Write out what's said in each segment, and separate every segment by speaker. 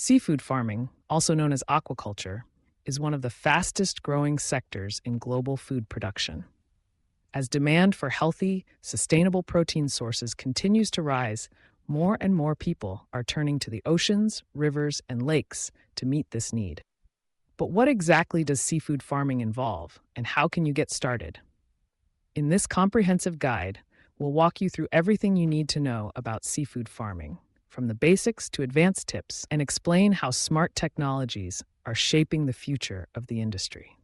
Speaker 1: Seafood farming, also known as aquaculture, is one of the fastest growing sectors in global food production. As demand for healthy, sustainable protein sources continues to rise, more and more people are turning to the oceans, rivers, and lakes to meet this need. But what exactly does seafood farming involve, and how can you get started? In this comprehensive guide, we'll walk you through everything you need to know about seafood farming, from the basics to advanced tips, and explain how smart technologies are shaping the future of the industry.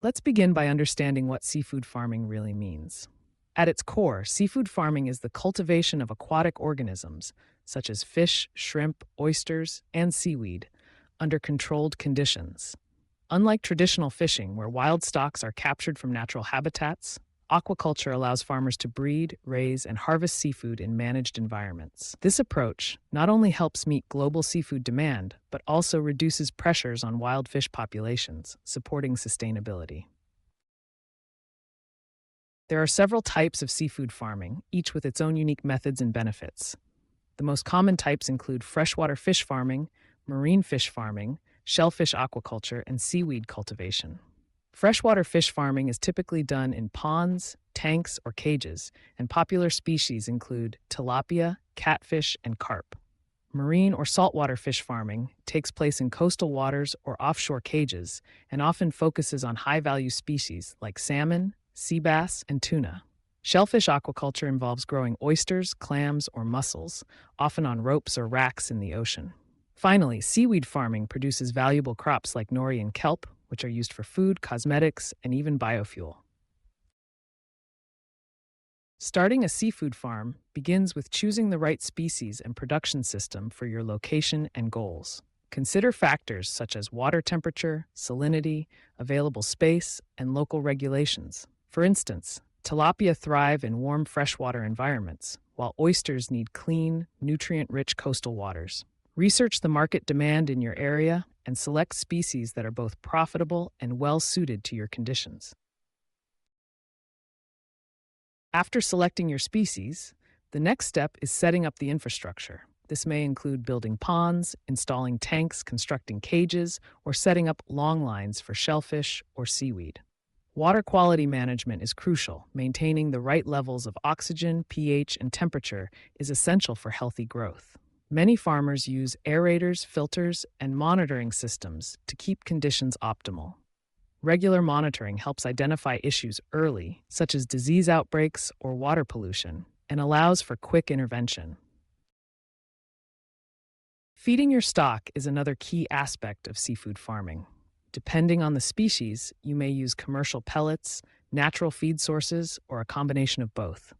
Speaker 1: Let's begin by understanding what seafood farming really means. At its core, seafood farming is the cultivation of aquatic organisms, such as fish, shrimp, oysters, and seaweed, under controlled conditions. Unlike traditional fishing, where wild stocks are captured from natural habitats, aquaculture allows farmers to breed, raise, and harvest seafood in managed environments. This approach not only helps meet global seafood demand, but also reduces pressures on wild fish populations, supporting sustainability. There are several types of seafood farming, each with its own unique methods and benefits. The most common types include freshwater fish farming, marine fish farming, shellfish aquaculture, and seaweed cultivation. Freshwater fish farming is typically done in ponds, tanks, or cages, and popular species include tilapia, catfish, and carp. Marine or saltwater fish farming takes place in coastal waters or offshore cages and often focuses on high-value species like salmon, sea bass, and tuna. Shellfish aquaculture involves growing oysters, clams, or mussels, often on ropes or racks in the ocean. Finally, seaweed farming produces valuable crops like nori and kelp, which are used for food, cosmetics, and even biofuel. Starting a seafood farm begins with choosing the right species and production system for your location and goals. Consider factors such as water temperature, salinity, available space, and local regulations. For instance, tilapia thrive in warm freshwater environments, while oysters need clean, nutrient-rich coastal waters. Research the market demand in your area and select species that are both profitable and well-suited to your conditions. After selecting your species, the next step is setting up the infrastructure. This may include building ponds, installing tanks, constructing cages, or setting up long lines for shellfish or seaweed. Water quality management is crucial. Maintaining the right levels of oxygen, pH, and temperature is essential for healthy growth. Many farmers use aerators, filters, and monitoring systems to keep conditions optimal. Regular monitoring helps identify issues early, such as disease outbreaks or water pollution, and allows for quick intervention. Feeding your stock is another key aspect of seafood farming. Depending on the species, you may use commercial pellets, natural feed sources, or a combination of both.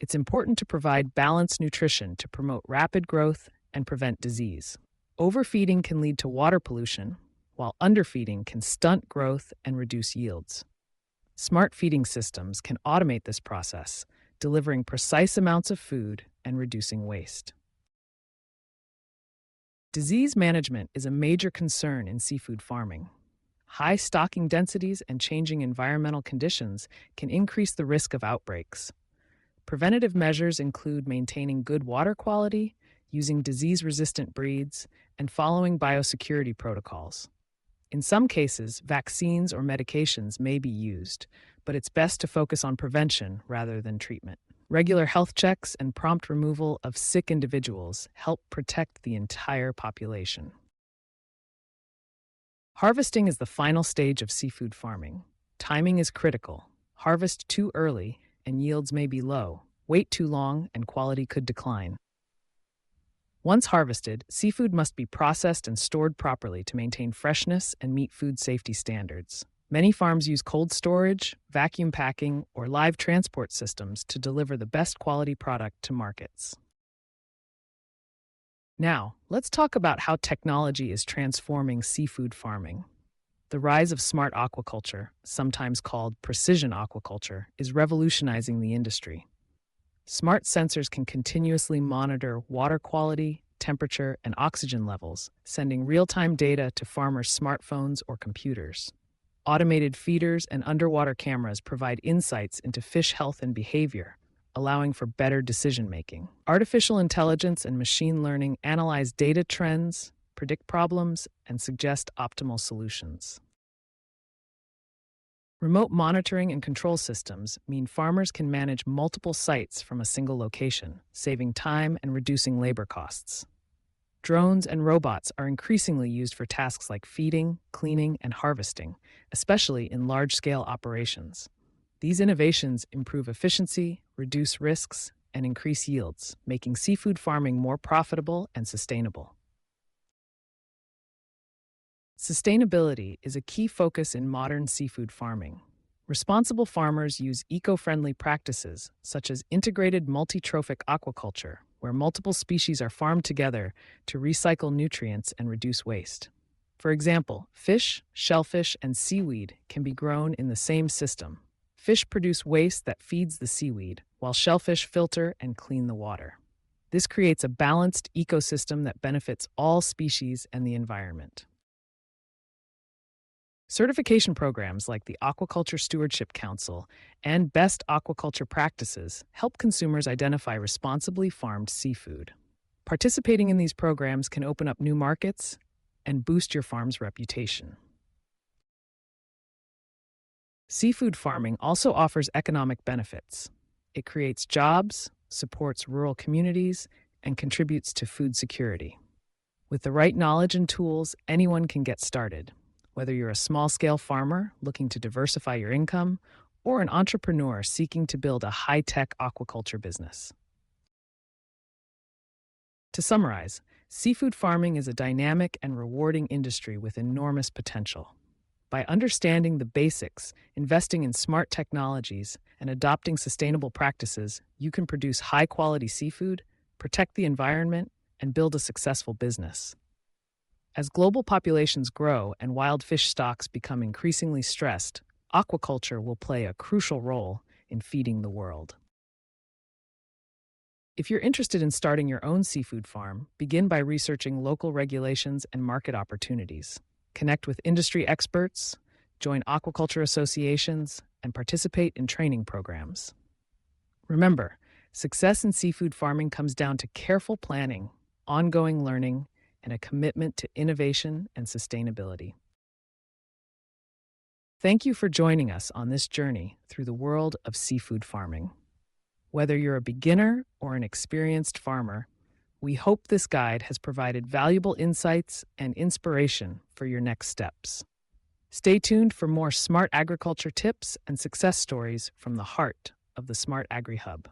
Speaker 1: It's important to provide balanced nutrition to promote rapid growth and prevent disease. Overfeeding can lead to water pollution, while underfeeding can stunt growth and reduce yields. Smart feeding systems can automate this process, delivering precise amounts of food and reducing waste. Disease management is a major concern in seafood farming. High stocking densities and changing environmental conditions can increase the risk of outbreaks. Preventative measures include maintaining good water quality, using disease-resistant breeds, and following biosecurity protocols. In some cases, vaccines or medications may be used, but it's best to focus on prevention rather than treatment. Regular health checks and prompt removal of sick individuals help protect the entire population. Harvesting is the final stage of seafood farming. Timing is critical. Harvest too early and yields may be low. Wait too long and quality could decline. Once harvested, seafood must be processed and stored properly to maintain freshness and meet food safety standards. Many farms use cold storage, vacuum packing, or live transport systems to deliver the best quality product to markets. Now, let's talk about how technology is transforming seafood farming. The rise of smart aquaculture, sometimes called precision aquaculture, is revolutionizing the industry. Smart sensors can continuously monitor water quality, temperature, and oxygen levels, sending real-time data to farmers' smartphones or computers. Automated feeders and underwater cameras provide insights into fish health and behavior, allowing for better decision-making. Artificial intelligence and machine learning analyze data trends, predict problems, and suggest optimal solutions. Remote monitoring and control systems mean farmers can manage multiple sites from a single location, saving time and reducing labor costs. Drones and robots are increasingly used for tasks like feeding, cleaning, and harvesting, especially in large-scale operations. These innovations improve efficiency, reduce risks, and increase yields, making seafood farming more profitable and sustainable. Sustainability is a key focus in modern seafood farming. Responsible farmers use eco-friendly practices, such as integrated multi-trophic aquaculture, where multiple species are farmed together to recycle nutrients and reduce waste. For example, fish, shellfish, and seaweed can be grown in the same system. Fish produce waste that feeds the seaweed, while shellfish filter and clean the water. This creates a balanced ecosystem that benefits all species and the environment. Certification programs like the Aquaculture Stewardship Council and Best Aquaculture Practices help consumers identify responsibly farmed seafood. Participating in these programs can open up new markets and boost your farm's reputation. Seafood farming also offers economic benefits. It creates jobs, supports rural communities, and contributes to food security. With the right knowledge and tools, anyone can get started. Whether you're a small-scale farmer looking to diversify your income or an entrepreneur seeking to build a high-tech aquaculture business. To summarize, seafood farming is a dynamic and rewarding industry with enormous potential. By understanding the basics, investing in smart technologies, and adopting sustainable practices, you can produce high-quality seafood, protect the environment, and build a successful business. As global populations grow and wild fish stocks become increasingly stressed, aquaculture will play a crucial role in feeding the world. If you're interested in starting your own seafood farm, begin by researching local regulations and market opportunities. Connect with industry experts, join aquaculture associations, and participate in training programs. Remember, success in seafood farming comes down to careful planning, ongoing learning, and a commitment to innovation and sustainability. Thank you for joining us on this journey through the world of seafood farming. Whether you're a beginner or an experienced farmer, we hope this guide has provided valuable insights and inspiration for your next steps. Stay tuned for more smart agriculture tips and success stories from the heart of the Smart Agri Hub.